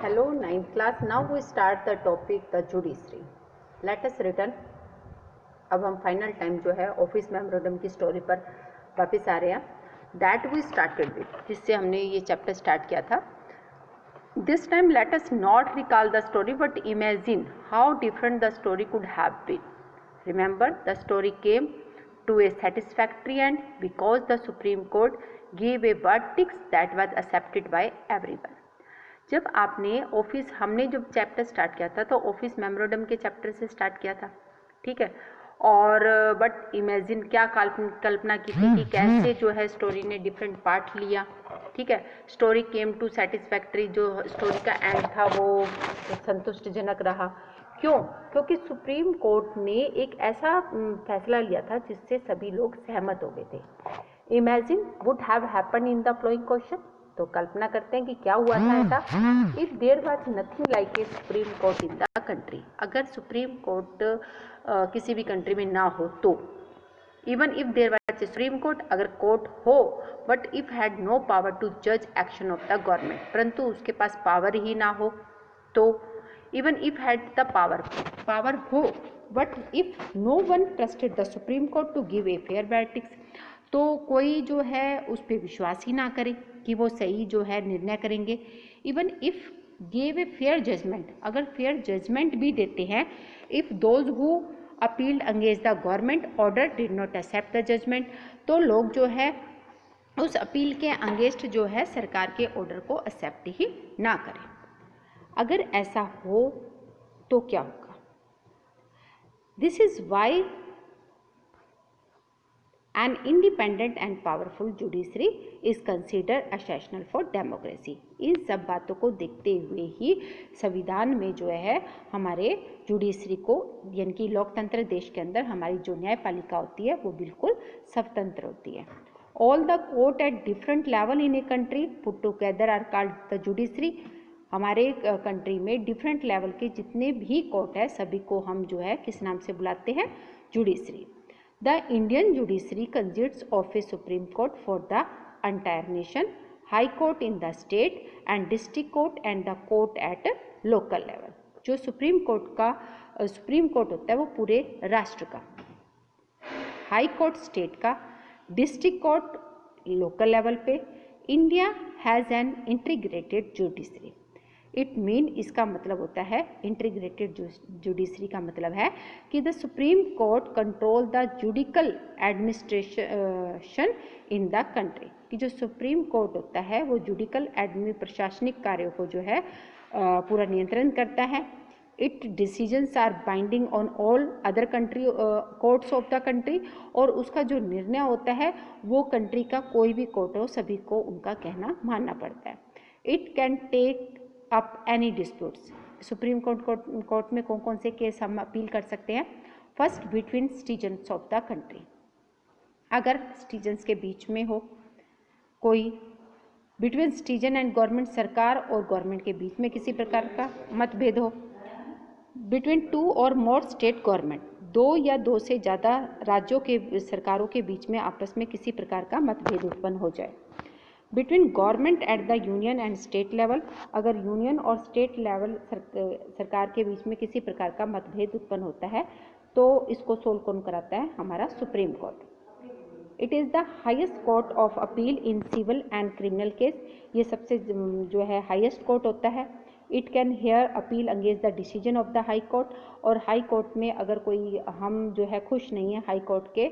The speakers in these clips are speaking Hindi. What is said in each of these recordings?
Hello, ninth class. Now we start the topic the judiciary. Let us return. अब हम फाइनल टाइम जो है ऑफिस मेमोरेंडम की स्टोरी पर वापस आ रहे हैं. दैट वी स्टार्टेड विद, जिससे हमने ये चैप्टर स्टार्ट किया था. This time let us not recall the story but imagine how different the story could have been. Remember, the story came to a satisfactory end because the Supreme Court gave a verdict that was accepted by everyone. जब आपने ऑफिस, हमने जब चैप्टर स्टार्ट किया था तो ऑफिस मेमोरेंडम के चैप्टर से स्टार्ट किया था, ठीक है. और बट इमेजिन, क्या कल्पना की थी कि कैसे जो है स्टोरी ने डिफरेंट पार्ट लिया, ठीक है. स्टोरी केम टू सेटिस्फैक्ट्री, जो स्टोरी का एंड था वो संतुष्टिजनक रहा. क्यों? क्योंकि सुप्रीम कोर्ट ने एक ऐसा फैसला लिया था जिससे सभी लोग सहमत हो गए थे. Imagine would have happen in the flowing question. तो कल्पना करते हैं कि क्या हुआ था ऐसा. If there was nothing like a supreme court in the country. अगर सुप्रीम कोर्ट किसी भी कंट्री में ना हो तो. Even if there was a supreme court, अगर कोर्ट हो but if had no power to जज एक्शन ऑफ द गवर्नमेंट, परंतु उसके पास पावर ही ना हो तो. Even if had the power हो but if no one trusted the supreme court to give a fair verdict, तो कोई जो है उस पर विश्वास ही ना करे कि वो सही जो है निर्णय करेंगे. Even if give a fair judgment, अगर फेयर जजमेंट भी देते हैं, if those who appealed against the government order did not accept the judgment, तो लोग जो है उस अपील के अगेंस्ट जो है सरकार के ऑर्डर को एक्सेप्ट ही ना करें. अगर ऐसा हो तो क्या होगा? This is why an independent and powerful judiciary is considered essential for democracy. इन सब बातों को देखते हुए ही संविधान में जो है हमारे जुडिशरी को, यानी कि लोकतंत्र देश के अंदर हमारी जो न्यायपालिका होती है वो बिल्कुल स्वतंत्र होती है. All the court at different level in a country put together are called the judiciary. हमारे कंट्री में डिफरेंट लेवल के जितने भी कोर्ट है सभी को हम जो है किस नाम से बुलाते हैं? Judiciary. The Indian judiciary consists of A supreme court for the entire nation, high court in the state and district court and the court at local level. जो सुप्रीम कोर्ट होता है वो पूरे राष्ट्र का, हाई कोर्ट स्टेट का, डिस्ट्रिक्ट कोर्ट लोकल लेवल पे. India has an integrated judiciary. It mean, इसका मतलब होता है इंटीग्रेटेड जुडिशरी का मतलब है कि the supreme court control the judicial administration in the country. कि जो सुप्रीम कोर्ट होता है वो जुडिकल प्रशासनिक कार्यों को जो है पूरा नियंत्रण करता है. It decisions are binding on all other country courts of the country. और उसका जो निर्णय होता है वो कंट्री का कोई भी कोर्ट हो सभी को उनका कहना मानना पड़ता है. It can take up any disputes. Supreme court में कौन कौन से केस हम अपील कर सकते हैं? First, between citizens of the country. अगर सिटीजन्स के बीच में हो कोई, बिटवीन सिटीजन एंड गवर्नमेंट, सरकार और गवर्नमेंट के बीच में किसी प्रकार का मतभेद हो. बिटवीन टू और मोर स्टेट गवर्नमेंट, दो या दो से ज़्यादा राज्यों के सरकारों के बीच में आपस में किसी प्रकार का मतभेद उत्पन्न हो जाए. Between government at the union and state level, अगर यूनियन और स्टेट लेवल सरकार के बीच में किसी प्रकार का मतभेद उत्पन्न होता है तो इसको सोल्व कौन कराता है? हमारा supreme court. It is the highest court of appeal in civil and criminal case. ये सबसे जो है हाईएस्ट कोर्ट होता है. It can hear appeal against the decision of the high court. और हाई कोर्ट में अगर कोई हम जो है खुश नहीं है हाई कोर्ट के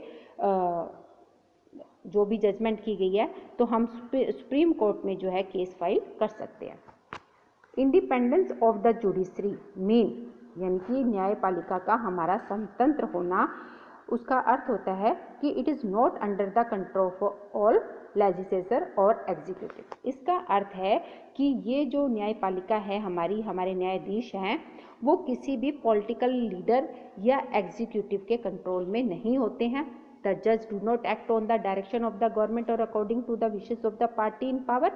जो भी जजमेंट की गई है तो हम सुप्रीम कोर्ट में जो है केस फाइल कर सकते हैं. Independence of the judiciary mean, यानी कि न्यायपालिका का हमारा स्वतंत्र होना, उसका अर्थ होता है कि it is not under the control of all legislature और एग्जीक्यूटिव. इसका अर्थ है कि ये जो न्यायपालिका है हमारे न्यायाधीश हैं वो किसी भी पॉलिटिकल लीडर या एग्जीक्यूटिव के कंट्रोल में नहीं होते हैं. The judge do not act on the direction of the government or according to the wishes of the party in power.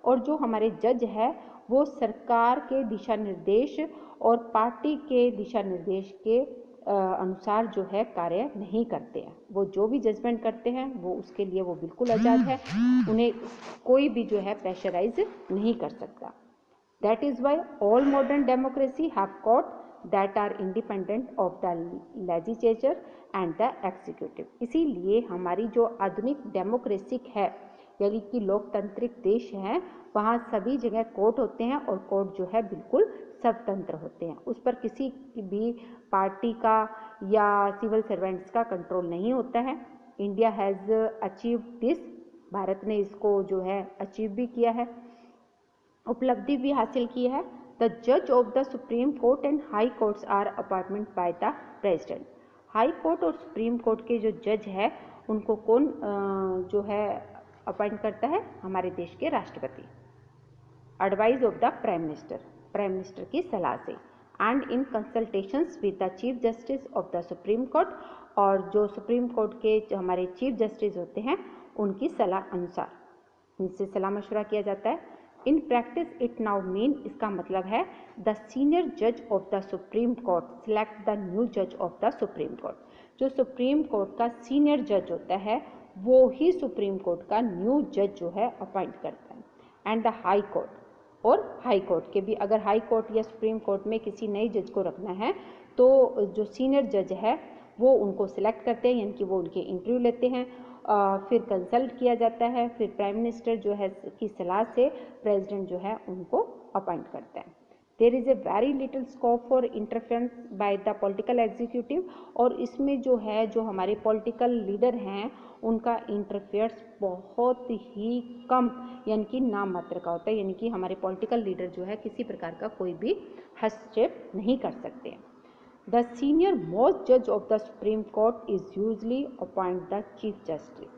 और जो हमारे जज है वो सरकार के दिशा निर्देश और पार्टी के दिशा निर्देश के अनुसार जो है कार्य नहीं करते हैं. वो जो भी जजमेंट करते हैं वो उसके लिए वो बिल्कुल आज़ाद है. उन्हें कोई भी जो है प्रेशराइज नहीं कर सकता. That is why all modern democracy have court that are independent of the legislature and the executive. इसीलिए हमारी जो आधुनिक डेमोक्रेसी है यानी कि लोकतांत्रिक देश है, वहाँ सभी जगह कोर्ट होते हैं और कोर्ट जो है बिल्कुल स्वतंत्र होते हैं। उस पर किसी भी पार्टी का या सिविल सर्वेंट्स का कंट्रोल नहीं होता है। India has achieve this, Bharat ने इसको जो है अचीव भी किया है, उपलब्धि भी हासिल की है। द जज of the supreme court and high courts are appointment by the president. High court और सुप्रीम कोर्ट के जो जज है उनको कौन जो है अपॉइंट करता है? हमारे देश के राष्ट्रपति। Advice of the prime minister, prime minister की सलाह से, and in consultations with the chief justice of the supreme court, और जो सुप्रीम कोर्ट के जो हमारे चीफ जस्टिस होते हैं उनकी सलाह अनुसार इनसे सलाह मशवरा किया जाता है। In practice it now mean, इसका मतलब है द सीनियर जज of the supreme court select the new जज ऑफ द सुप्रीम कोर्ट। जो सुप्रीम कोर्ट का सीनियर जज होता है वो ही सुप्रीम कोर्ट का न्यू जज जो है अपॉइंट करता है। एंड द हाई कोर्ट, और हाई कोर्ट के भी, अगर हाई कोर्ट या सुप्रीम कोर्ट में किसी नए जज को रखना है तो जो सीनियर जज है वो उनको सिलेक्ट करते हैं, यानी कि वो उनके इंटरव्यू लेते हैं, फिर कंसल्ट किया जाता है, फिर प्राइम मिनिस्टर जो है की सलाह से प्रेसिडेंट जो है उनको अपॉइंट करता है। There is a very little scope for interference by the political executive, और इसमें जो है जो हमारे पॉलिटिकल लीडर हैं उनका इंटरफेयर्स बहुत ही कम यानी कि नाम मात्र का होता है, यानी कि हमारे पॉलिटिकल लीडर जो है किसी प्रकार का कोई भी हस्तक्षेप नहीं कर सकते हैं। The senior most judge of the Supreme Court is usually appoint the Chief Justice।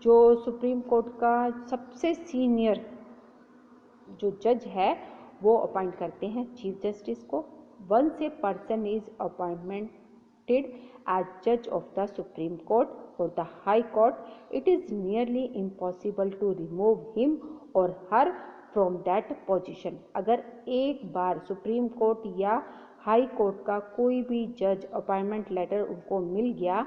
जो सुप्रीम कोर्ट का सबसे सीनियर जो जज है वो अपॉइंट करते हैं चीफ जस्टिस को। Once a person is appointmented as जज ऑफ द सुप्रीम कोर्ट और the high court, it is nearly impossible to remove him or her from that position. अगर एक बार सुप्रीम कोर्ट या हाई कोर्ट का कोई भी जज अपॉइंटमेंट लेटर उनको मिल गया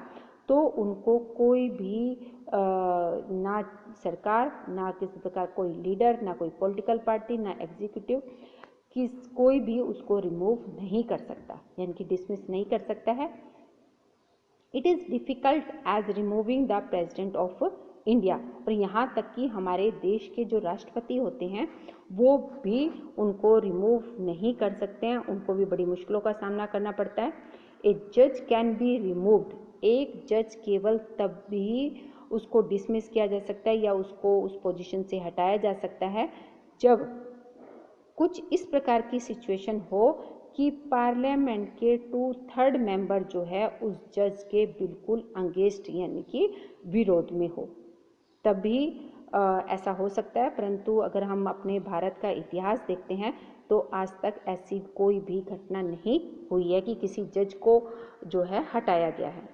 तो उनको कोई भी ना सरकार, ना किसी प्रकार कोई लीडर, ना कोई पॉलिटिकल पार्टी, ना एग्जीक्यूटिव, कोई भी उसको रिमूव नहीं कर सकता, यानी कि डिसमिस नहीं कर सकता है। It is difficult as removing the president of India, और यहाँ तक कि हमारे देश के जो राष्ट्रपति होते हैं वो भी उनको रिमूव नहीं कर सकते हैं, उनको भी बड़ी मुश्किलों का सामना करना पड़ता है। ए जज कैन बी रिमूव्ड, एक जज केवल तब भी उसको डिसमिस किया जा सकता है या उसको उस पोजीशन से हटाया जा सकता है जब कुछ इस प्रकार की सिचुएशन हो कि पार्लियामेंट के 2/3 मेंबर जो है उस जज के बिल्कुल अगेंस्ट यानी कि विरोध में हो, तभी ऐसा हो सकता है। परंतु अगर हम अपने भारत का इतिहास देखते हैं तो आज तक ऐसी कोई भी घटना नहीं हुई है कि किसी जज को जो है हटाया गया है।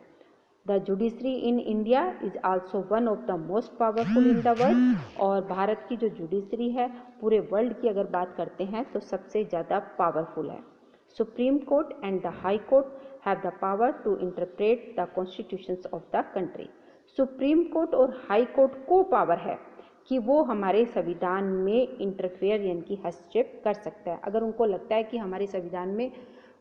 The judiciary in India is also one of the most powerful in the world, और भारत की जो जुडिशरी है पूरे वर्ल्ड की अगर बात करते हैं तो सबसे ज़्यादा पावरफुल है। Supreme court and the high court have the power to interpret the constitutions of the country. Supreme court और हाई कोर्ट को पावर है कि वो हमारे संविधान में इंटरफेयर यानी कि हस्तक्षेप कर सकता है। अगर उनको लगता है कि हमारे संविधान में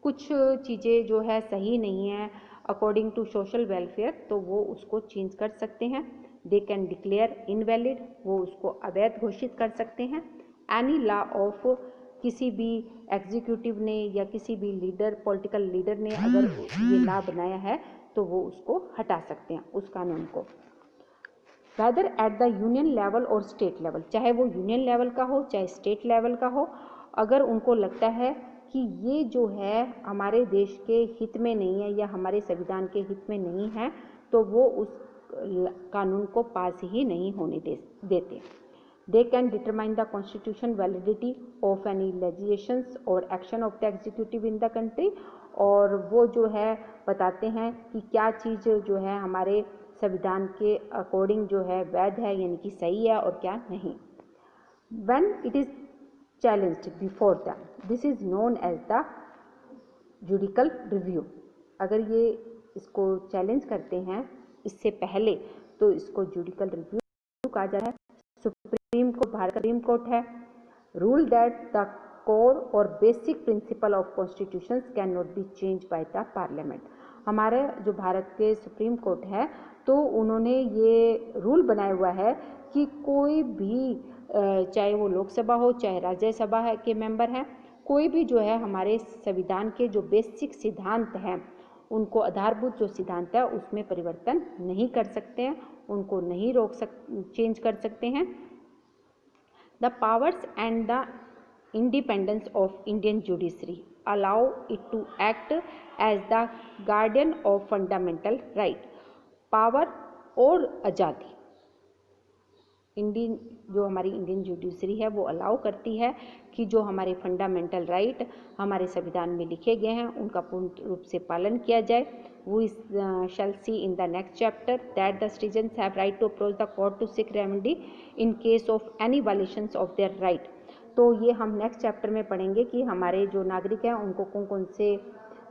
कुछ चीज़ें जो है सही नहीं है अकॉर्डिंग टू सोशल वेलफेयर, तो वो उसको चेंज कर सकते हैं। दे कैन डिक्लेयर इनवैलिड, वो उसको अवैध घोषित कर सकते हैं। एनी लॉ ऑफ, किसी भी एग्जीक्यूटिव ने या किसी भी लीडर, पॉलिटिकल लीडर ने अगर ये लॉ बनाया है तो वो उसको हटा सकते हैं उस कानून को। Whether at the union level और स्टेट लेवल, चाहे वो यूनियन लेवल का हो चाहे स्टेट लेवल का हो, अगर उनको लगता है कि ये जो है हमारे देश के हित में नहीं है या हमारे संविधान के हित में नहीं है तो वो उस कानून को पास ही नहीं होने देते। They can determine the constitution validity of any legislations और action of the executive in the country, और वो जो है बताते हैं कि क्या चीज़ जो है हमारे संविधान के अकॉर्डिंग जो है वैध है यानी कि सही है और क्या नहीं। When it is challenged before them, this is known as the judicial review. अगर ये इसको चैलेंज करते हैं इससे पहले तो इसको जुडिकल रिव्यू कहा जाता है। सुप्रीम कोर्ट भारत का सुप्रीम कोर्ट है। रूल दैट द कोर और basic principle of constitutions can not be change by the parliament. हमारे जो भारत के सुप्रीम कोर्ट है तो उन्होंने ये रूल बनाया हुआ है कि कोई भी चाहे वो लोकसभा हो चाहे राज्यसभा है के मेंबर हैं, कोई भी जो है हमारे संविधान के जो बेसिक सिद्धांत हैं उनको आधारभूत जो सिद्धांत है उसमें परिवर्तन नहीं कर सकते हैं, उनको नहीं चेंज कर सकते हैं। The powers and the independence of Indian judiciary allow it to act as the guardian of fundamental right। Power और आज़ादी जो हमारी इंडियन जुडिशरी है वो अलाउ करती है कि जो हमारे फंडामेंटल राइट हमारे संविधान में लिखे गए हैं उनका पूर्ण रूप से पालन किया जाए। We shall see in the next chapter that the citizens have right to approach the court to seek remedy in case of any violations of their right। तो ये हम नेक्स्ट चैप्टर में पढ़ेंगे कि हमारे जो नागरिक हैं उनको कौन कौन से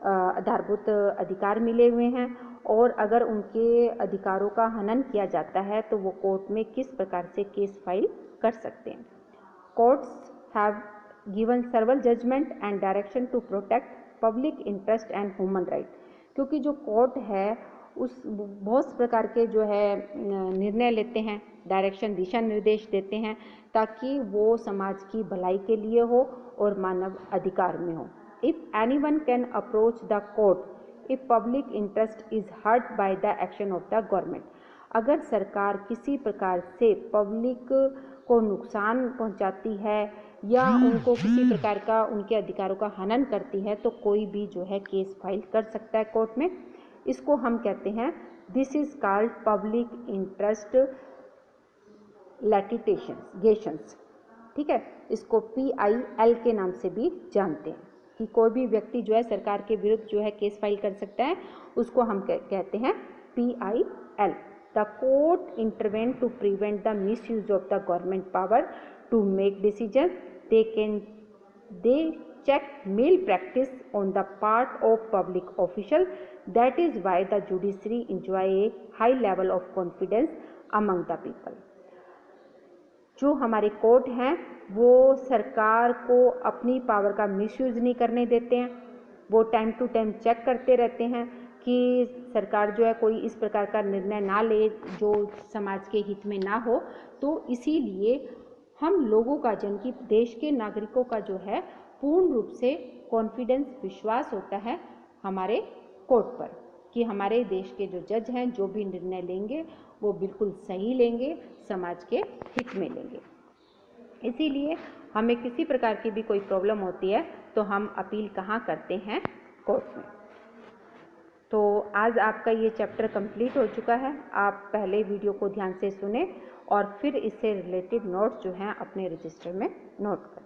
आधारभूत अधिकार मिले हुए हैं और अगर उनके अधिकारों का हनन किया जाता है तो वो कोर्ट में किस प्रकार से केस फाइल कर सकते हैं। Courts have given several judgment and direction to protect public interest and human right. क्योंकि जो कोर्ट है उस बहुत प्रकार के जो है निर्णय लेते हैं, डायरेक्शन दिशा निर्देश देते हैं ताकि वो समाज की भलाई के लिए हो और मानव अधिकार में हो। If anyone can approach the court if public interest is hurt by the action of the government. अगर सरकार किसी प्रकार से पब्लिक को नुकसान पहुंचाती है या उनको किसी प्रकार का उनके अधिकारों का हनन करती है तो कोई भी जो है केस फाइल कर सकता है कोर्ट में। इसको हम कहते हैं this is called public interest litigations. ठीक है, इसको PIL के नाम से भी जानते हैं कि कोई भी व्यक्ति जो है सरकार के विरुद्ध जो है केस फाइल कर सकता है, उसको हम कहते हैं PIL। The court intervene to prevent the misuse of the government power to make decision. They check malpractice on the part of public official। That is why the judiciary enjoy a high level of confidence among the people। जो हमारे कोर्ट हैं वो सरकार को अपनी पावर का मिसयूज नहीं करने देते हैं, वो टाइम टू टाइम चेक करते रहते हैं कि सरकार जो है कोई इस प्रकार का निर्णय ना ले जो समाज के हित में ना हो। तो इसीलिए हम लोगों का जिनकी देश के नागरिकों का जो है पूर्ण रूप से कॉन्फिडेंस विश्वास होता है हमारे कोर्ट पर कि हमारे देश के जो जज हैं जो भी निर्णय लेंगे वो बिल्कुल सही लेंगे, समाज के हित में लेंगे। इसीलिए हमें किसी प्रकार की भी कोई प्रॉब्लम होती है तो हम अपील कहाँ करते हैं? कोर्ट में। तो आज आपका ये चैप्टर कंप्लीट हो चुका है। आप पहले वीडियो को ध्यान से सुने और फिर इससे रिलेटेड नोट्स जो हैं अपने रजिस्टर में नोट करें।